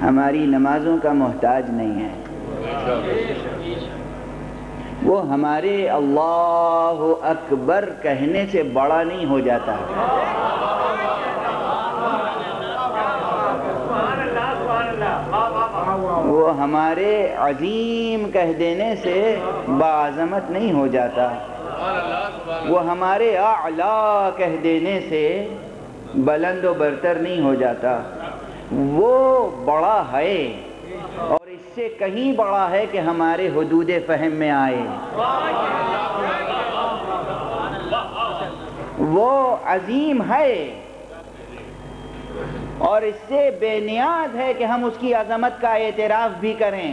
ہماری نمازوں کا محتاج نہیں ہے، وہ ہمارے اللہ اکبر کہنے سے بڑا نہیں ہو جاتا، وہ ہمارے عظیم کہہ دینے سے باعظمت نہیں ہو جاتا، وہ ہمارے اعلیٰ کہہ دینے سے بلند و برتر نہیں ہو جاتا، وہ بڑا ہے اور اس سے کہیں بڑا ہے کہ ہمارے حدود فہم میں آئے، وہ عظیم ہے اور اس سے بے نیاز ہے کہ ہم اس کی عظمت کا اعتراف بھی کریں،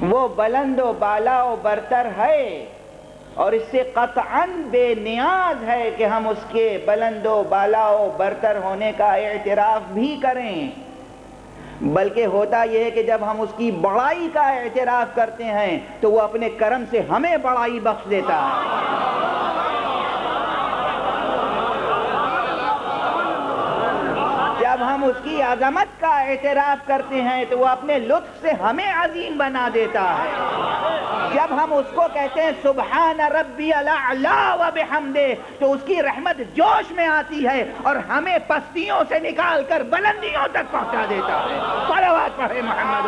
وہ بلند و بالا و برتر ہے اور اس سے قطعاً بے نیاز ہے کہ ہم اس کے بلند و بالا و برتر ہونے کا اعتراف بھی کریں، بلکہ ہوتا یہ ہے کہ جب ہم اس کی بڑائی کا اعتراف کرتے ہیں تو وہ اپنے کرم سے ہمیں بڑائی بخش دیتا ہے، جب ہم اس کی عظمت کا اعتراف کرتے ہیں تو وہ اپنے لطف سے ہمیں عظیم بنا دیتا ہے، جب ہم اس کو کہتے ہیں سبحان ربی الاعلی و بحمدہ تو اس کی رحمت جوش میں آتی ہے اور ہمیں پستیوں سے نکال کر بلندیوں تک پہنچا دیتا ہے۔ صلوات پڑھے محمد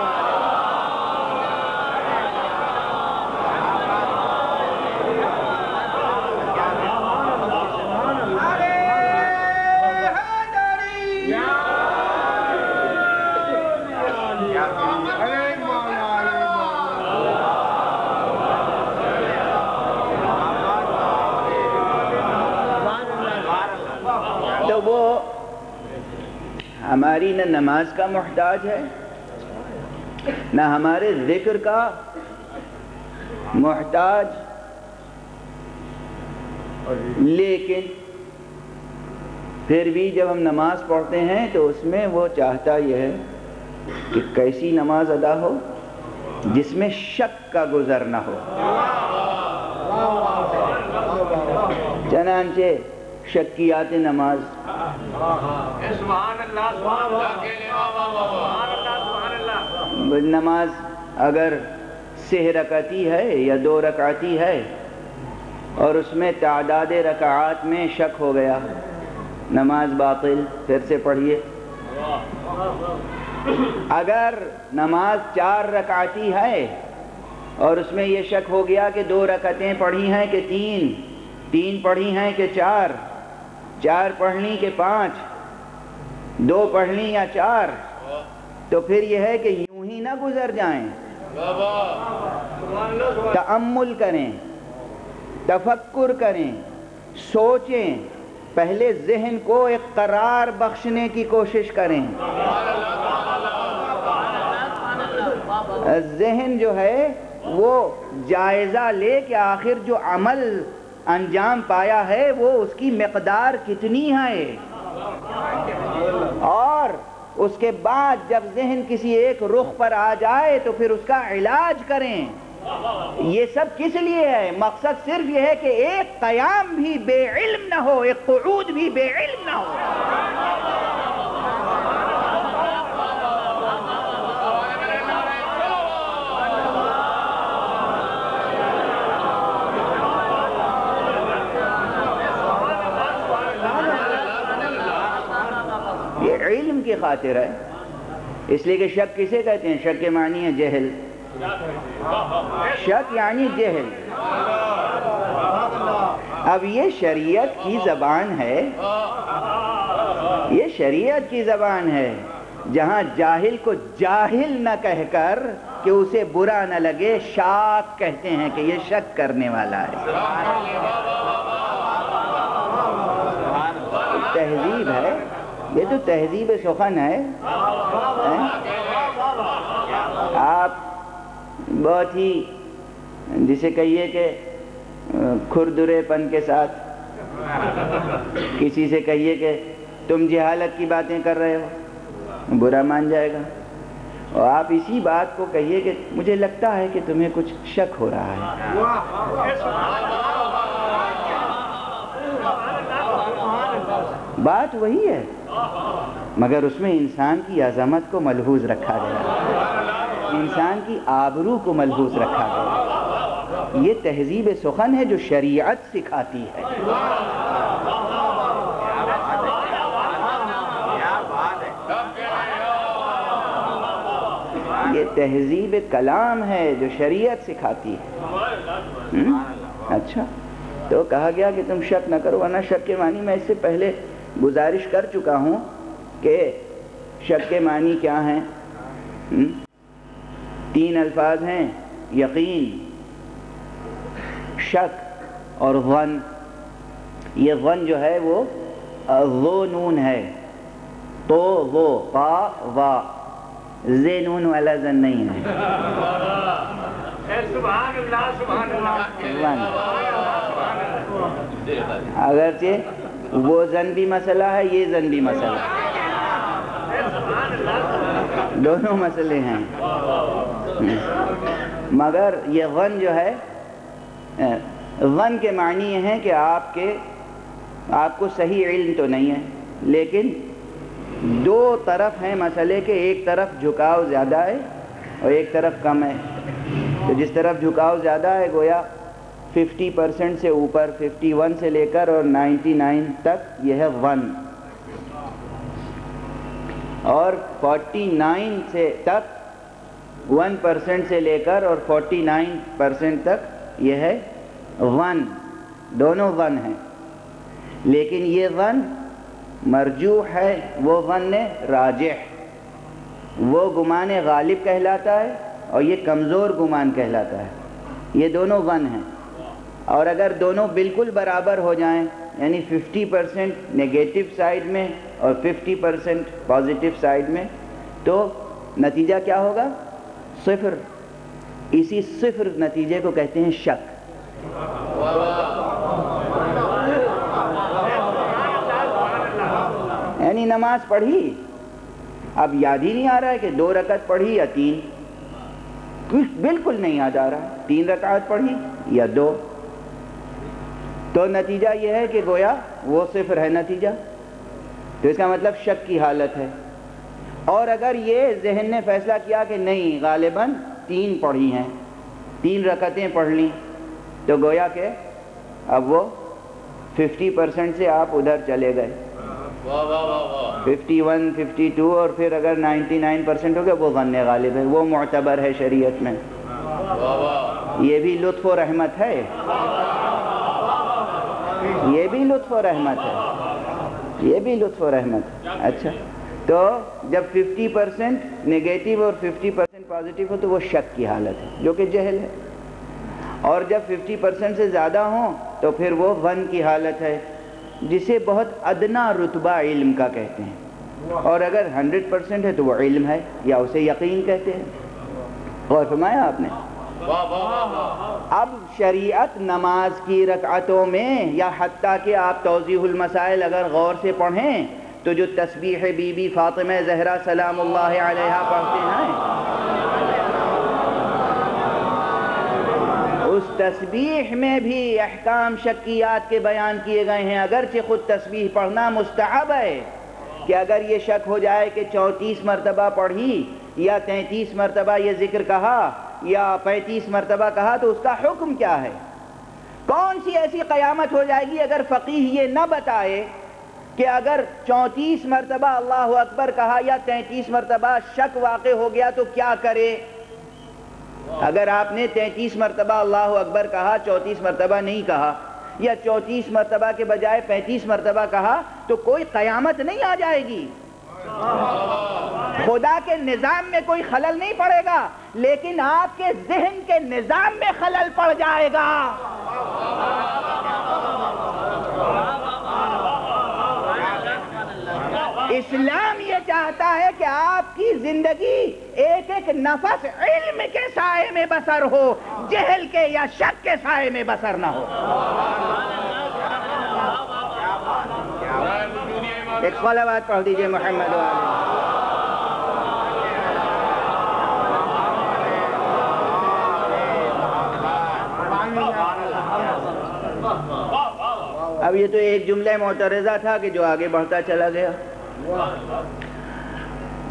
تو وہ ہماری نہ نماز کا محتاج ہے نہ ہمارے ذکر کا محتاج، لیکن پھر بھی جب ہم نماز پڑھتے ہیں تو اس میں وہ چاہتا یہ ہے کہ کیسی نماز ادا ہو جس میں شک کا گزر نہ ہو، چنانچہ شکیات نماز، نماز اگر 6 رکعتی ہے یا 2 رکعتی ہے اور اس میں تعداد رکعات میں شک ہو گیا، نماز باطل، پھر سے پڑھیے۔ اگر نماز 4 رکعتی ہے اور اس میں یہ شک ہو گیا کہ 2 رکعتیں پڑھی ہیں کہ 3 پڑھی ہیں کہ 4 پڑھنی کہ 5، 2 پڑھنی یا 4، تو پھر یہ ہے کہ یوں ہی نہ گزر جائیں، تأمل کریں، تفکر کریں، سوچیں، پہلے ذہن کو ایک قرار بخشنے کی کوشش کریں۔ ذہن جو ہے وہ جائزہ لے کہ آخر جو عمل انجام پایا ہے وہ اس کی مقدار کتنی ہے، اور اس کے بعد جب ذہن کسی ایک رخ پر آ جائے تو پھر اس کا علاج کریں۔ یہ سب کس لیے ہے؟ مقصد صرف یہ ہے کہ ایک قیام بھی بے علم نہ ہو، ایک قعود بھی بے علم نہ ہو۔ یہ علم کی خاطر ہے، اس لیے کہ شک کسے کہتے ہیں؟ شک کے معنی ہے جہل، شک یعنی جہل۔ اب یہ شریعت کی زبان ہے، یہ شریعت کی زبان ہے، جہاں جاہل کو جاہل نہ کہہ کر کہ اسے برا نہ لگے، شاک کہتے ہیں کہ یہ شک کرنے والا ہے۔ تہذیب ہے، یہ تو تہذیب سخن ہے۔ آپ بہت ہی جسے کہیے کہ کھردرے پن کے ساتھ کسی سے کہیے کہ تم جہالت کی باتیں کر رہے ہو، برا مان جائے گا، اور آپ اسی بات کو کہیے کہ مجھے لگتا ہے کہ تمہیں کچھ شک ہو رہا ہے، بات وہی ہے۔ مگر اس میں انسان کی عظمت کو ملحوظ رکھا گیا، انسان کی آبرو کو ملحوظ رکھا گیا۔ یہ تہذیب سخن ہے جو شریعت سکھاتی ہے۔ یہ تہذیب کلام ہے جو شریعت سکھاتی ہے۔ اچھا، تو کہا گیا کہ تم شک نہ کرو، ورنہ شک کے معنی میں اس سے پہلے گزارش کر چکا ہوں کہ شک کے معنی کیا ہیں۔ 3 الفاظ ہیں: یقین، شک اور ظن۔ یہ ظن جو ہے وہ ظو نون ہے، تو وہ قا وا، زے نون والا ظن نہیں ہے۔ سبحان اللہ سبحان اللہ۔ اگرچہ وہ ظن بھی مسئلہ ہے، یہ ظن بھی مسئلہ ہے، دونوں مسئلے ہیں، مگر یہ ظن جو ہے، ظن کے معنی یہ ہے کہ آپ کو صحیح علم تو نہیں ہے، لیکن 2 طرف ہیں مسئلے کے، ایک طرف جھکاؤ زیادہ ہے اور ایک طرف کم ہے۔ تو جس طرف جھکاؤ زیادہ ہے گویا 50% سے اوپر، 51 سے لے کر اور 99 تک یہ ہے ظن، اور 49 سے تک 1% سے لے کر اور 49% تک یہ ہے ظن، دونوں ظن ہیں۔ لیکن یہ ظن مرجوح ہے، وہ ظن راجح، وہ گمان غالب کہلاتا ہے اور یہ کمزور گمان کہلاتا ہے۔ یہ دونوں ظن ہیں، اور اگر دونوں بالکل برابر ہو جائیں، یعنی 50% نیگیٹو سائیڈ میں اور 50% پازیٹیو سائیڈ میں، تو نتیجہ کیا ہوگا؟ 0۔ اسی 0 نتیجے کو کہتے ہیں شک۔ یعنی نماز پڑھی، اب یاد ہی نہیں آ رہا ہے کہ 2 رکعت پڑھی یا 3، بالکل نہیں یاد آ رہا، 3 رکعت پڑھی یا 2، تو نتیجہ یہ ہے کہ گویا وہ 0 ہے نتیجہ، تو اس کا مطلب شک کی حالت ہے۔ اور اگر یہ ذہن نے فیصلہ کیا کہ نہیں، غالباً 3 پڑھی ہیں، 3 رکعتیں پڑھ لیں، تو گویا کہ اب وہ 50% سے آپ ادھر چلے گئے، 51 52، اور پھر اگر 99% ہو گیا وہ ظن غالب ہے، وہ معتبر ہے شریعت میں۔ یہ بھی لطف و رحمت ہے، یہ بھی لطف و رحمت ہے، یہ بھی لطف و رحمت ہے۔ اچھا، تو جب 50% نیگیٹو اور 50% پازیٹیو ہو تو وہ شک کی حالت ہے جو کہ جہل ہے، اور جب 50% سے زیادہ ہوں تو پھر وہ ظن کی حالت ہے، جسے بہت ادنا رتبہ علم کا کہتے ہیں، اور اگر 100% ہے تو وہ علم ہے یا اسے یقین کہتے ہیں۔ غور فرمایا آپ نے؟ اب شریعت نماز کی رکعتوں میں، یا حتیٰ کہ آپ توضیح المسائل اگر غور سے پڑھیں تو جو تسبیح بی بی فاطمہ زہرا سلام اللہ علیہا پڑھتے ہیں، اس تسبیح میں بھی احکام شکیات کے بیان کیے گئے ہیں، اگرچہ خود تسبیح پڑھنا مستحب ہے، کہ اگر یہ شک ہو جائے کہ 34 مرتبہ پڑھی یا 33 مرتبہ یہ ذکر کہا یا 35 مرتبہ کہا تو اس کا حکم کیا ہے؟ کون سی ایسی قیامت ہو جائے گی اگر فقیہ یہ نہ بتائے کہ اگر 34 مرتبہ اللہ اکبر کہا یا 33 مرتبہ شک واقع ہو گیا تو کیا کرے؟ اگر آپ نے 33 مرتبہ اللہ اکبر کہا، 34 مرتبہ نہیں کہا، یا 34 مرتبہ کے بجائے 35 مرتبہ کہا، تو کوئی قیامت نہیں آ جائے گی، خدا کے نظام میں کوئی خلل نہیں پڑے گا، لیکن آپ کے ذہن کے نظام میں خلل پڑ جائے گا۔ اسلام یہ چاہتا ہے کہ آپ کی زندگی ایک ایک نفس علم کے سائے میں بسر ہو، جہل کے یا شک کے سائے میں بسر نہ ہو۔ ایک صلوات پڑھ دیجئے محمد والے۔ اب یہ تو ایک جملہ معترضہ تھا کہ جو آگے بڑھتا چلا گیا۔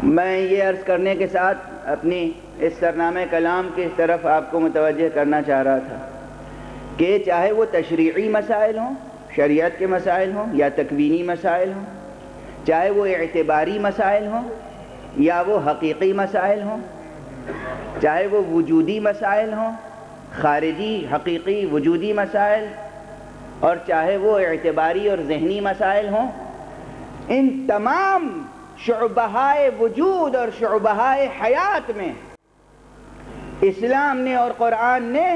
میں یہ عرض کرنے کے ساتھ اپنی اس سرنامہ کلام کی طرف آپ کو متوجہ کرنا چاہ رہا تھا کہ چاہے وہ تشریعی مسائل ہوں، شریعت کے مسائل ہوں، یا تکوینی مسائل ہوں، چاہے وہ اعتباری مسائل ہوں یا وہ حقیقی مسائل ہوں، چاہے وہ وجودی مسائل ہوں، خارجی حقیقی وجودی مسائل، اور چاہے وہ اعتباری اور ذہنی مسائل ہوں، ان تمام شعبہائے وجود اور شعبہائے حیات میں اسلام نے اور قرآن نے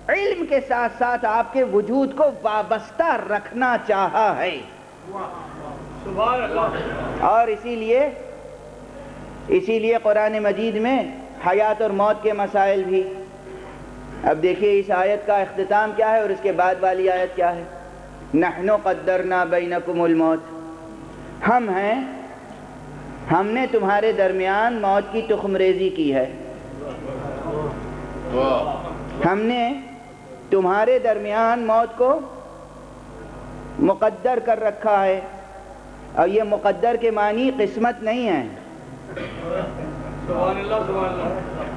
علم کے ساتھ ساتھ آپ کے وجود کو وابستہ رکھنا چاہا ہے۔ اور اسی لیے قرآن مجید میں حیات اور موت کے مسائل بھی۔ اب دیکھیے اس آیت کا اختتام کیا ہے اور اس کے بعد والی آیت کیا ہے؟ نحن قدرنا بینکم الموت، ہم نے تمہارے درمیان موت کی تخم ریزی کی ہے، ہم نے تمہارے درمیان موت کو مقدر کر رکھا ہے۔ اور یہ مقدر کے معنی قسمت نہیں ہے،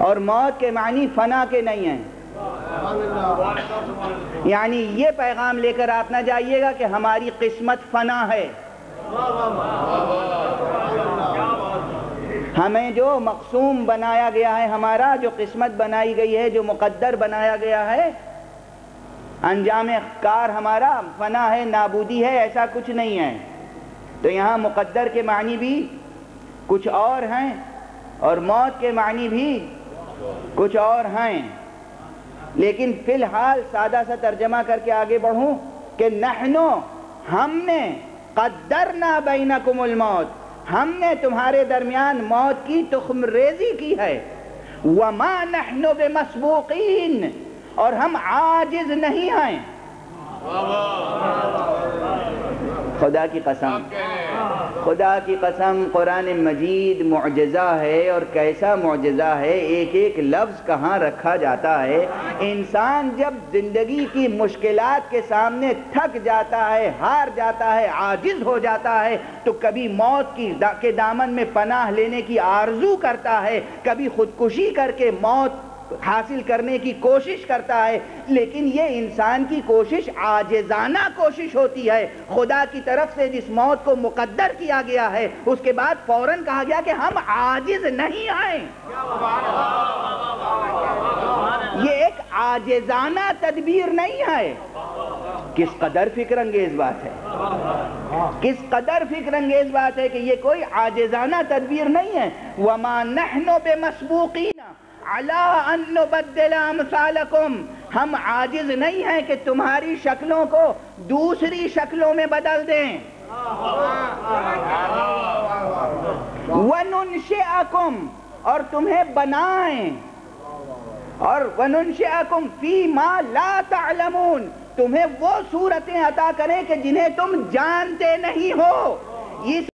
اور موت کے معنی فنا کے نہیں ہیں۔ یعنی یہ پیغام لے کر آپ نہ جائیے گا کہ ہماری قسمت فنا ہے۔ ہمیں جو مقسوم بنایا گیا ہے، ہمارا جو قسمت بنائی گئی ہے، جو مقدر بنایا گیا ہے، انجام کار ہمارا فنا ہے، نابودی ہے، ایسا کچھ نہیں ہے۔ تو یہاں مقدر کے معنی بھی کچھ اور ہیں اور موت کے معنی بھی کچھ اور ہیں، لیکن فی الحال سادہ سا ترجمہ کر کے آگے بڑھوں کہ نحنو، ہم نے قدرنا بینکم الموت، ہم نے تمہارے درمیان موت کی تخم ریزی کی ہے۔ وما نحن بمسبوقین، اور ہم عاجز نہیں ہیں۔ خدا کی قسم قرآن مجید معجزہ ہے، اور کیسا معجزہ ہے، ایک ایک لفظ کہاں رکھا جاتا ہے۔ انسان جب زندگی کی مشکلات کے سامنے تھک جاتا ہے، ہار جاتا ہے، عاجز ہو جاتا ہے، تو کبھی موت کے دامن میں پناہ لینے کی آرزو کرتا ہے، کبھی خودکشی کر کے موت حاصل کرنے کی کوشش کرتا ہے، لیکن یہ انسان کی کوشش عاجزانہ کوشش ہوتی ہے۔ خدا کی طرف سے جس موت کو مقدر کیا گیا ہے، اس کے بعد فوراً کہا گیا کہ ہم عاجز نہیں ہیں۔ یہ ایک عاجزانہ تدبیر نہیں ہے۔ کس قدر فکر انگیز بات ہے، کس قدر فکر انگیز بات ہے کہ یہ کوئی عاجزانہ تدبیر نہیں ہے۔ وَمَا نَحْنُ بِمَسْبُوقِينَ عَلَىٰ أَن نُبَدِّلَ أَمْثَالَكُمْ، ہم عاجز نہیں ہیں کہ تمہاری شکلوں کو دوسری شکلوں میں بدل دیں۔ وَنُنْشِئَكُمْ، اور تمہیں بنائیں، اور وَنُنْشِئَكُمْ فِي مَا لَا تَعْلَمُونَ، تمہیں وہ صورتیں عطا کریں کہ جنہیں تم جانتے نہیں ہو۔ اس